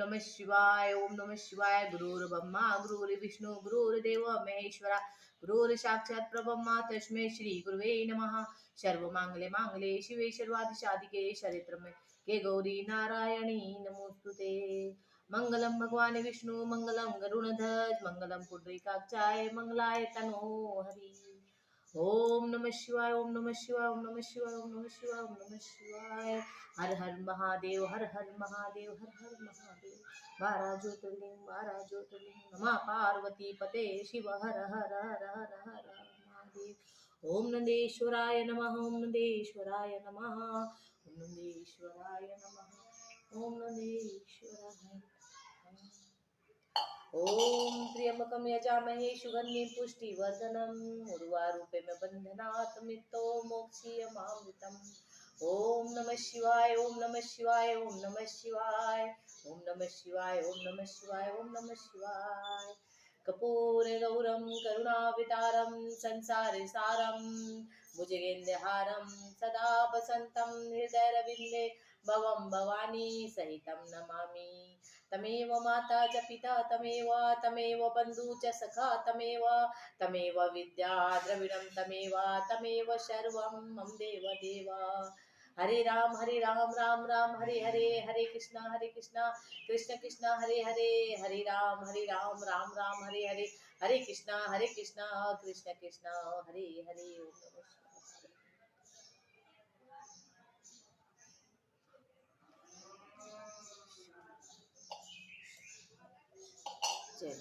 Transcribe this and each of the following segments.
नमः शिवाय, ओम नमः शिवाय। गुरुर्ब्रह्मा गुरुर्विष्णू गुरुर्देव महेश्वरा, गुरुर् साक्षात् परब्रह्म तस्मै श्री गुरुवे नमः। सर्वमंगले मांगले शिवे सर्वार्थ साधिके शरत्रमे के गौरी नारायणी नमोस्तुते। मंगलम भगवान विष्णु मंगलम गरुणध्वज मंगलम पुंडरीकाक्षाय मंगलाय तनो हरि। ओम नमः शिवाय, ओम नमः शिवाय, ओम नमः शिवाय, ओम नमः शिवाय, ओम नमः शिवाय। हर हर महादेव, हर हर महादेव, हर हर महादेव। 12 ज्योतिर्लिंग, 12 ज्योतिर्लिंग। नमः पार्वती पते शिव हर हर हर हर हर महादेव। ओम नंदेश्वराय नमः, ओम नंदेश्वराय नमः, ओम नंदेश्वराय नमः, ओम नंदेश्वराय नमः। ओम त्र्यंबकं यजामहे सुगंधिं पुष्टिवर्धनम् उर्वारुकमिव बन्धनात् मृत्यो मोक्षयमामृतम्। ओम नमः शिवाय, ओम नमः शिवाय, ओम नमः शिवाय, ओम नमः शिवाय, ओम नमः शिवाय, ओम नमः शिवाय। कर्पूरगौरं करुणावतारं संसारसारं भुजगेन्द्रहारं सदा वसन्तं हृदयरविन्दे भवं भवानी सहितं नमामि। तमेव माता च पिता तमेव बन्धु च सखा तमेव विद्या द्रविणं तमेव सर्वं मम देव देव। हरे राम राम राम हरे हरे, हरे कृष्णा कृष्ण कृष्ण हरे हरे, हरे राम राम राम हरे हरे, हरे कृष्णा कृष्ण कृष्ण हरे हरे। ओम नमः शिवाय। जय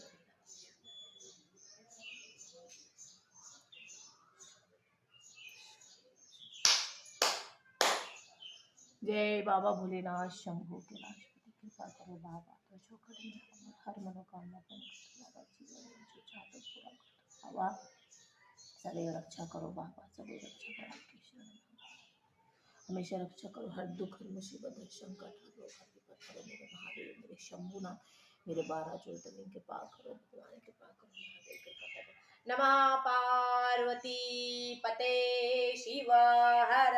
जय बाबा भोलेनाथ शंभू के राष्ट्रपति, कृपा करो बाबा तो जो करें हर मनोकामना पूर्ण करो बाबा, जीवन जो चाहते पूरा करो बाबा। सदैव रक्षा करो बाबा, सदैव रक्षा करो आपकी शरण में। हमेशा रक्षा करो, हर दुख हर मुसीबत हर संकट हर रोग हर विपद करो मेरे महादेव, मेरे शंभुनाथ, मेरे 12 ज्योतिर्लिंग के पार करो भगवान के पार करो महादेव के पार करो। नमः पार्वती पते शिव हर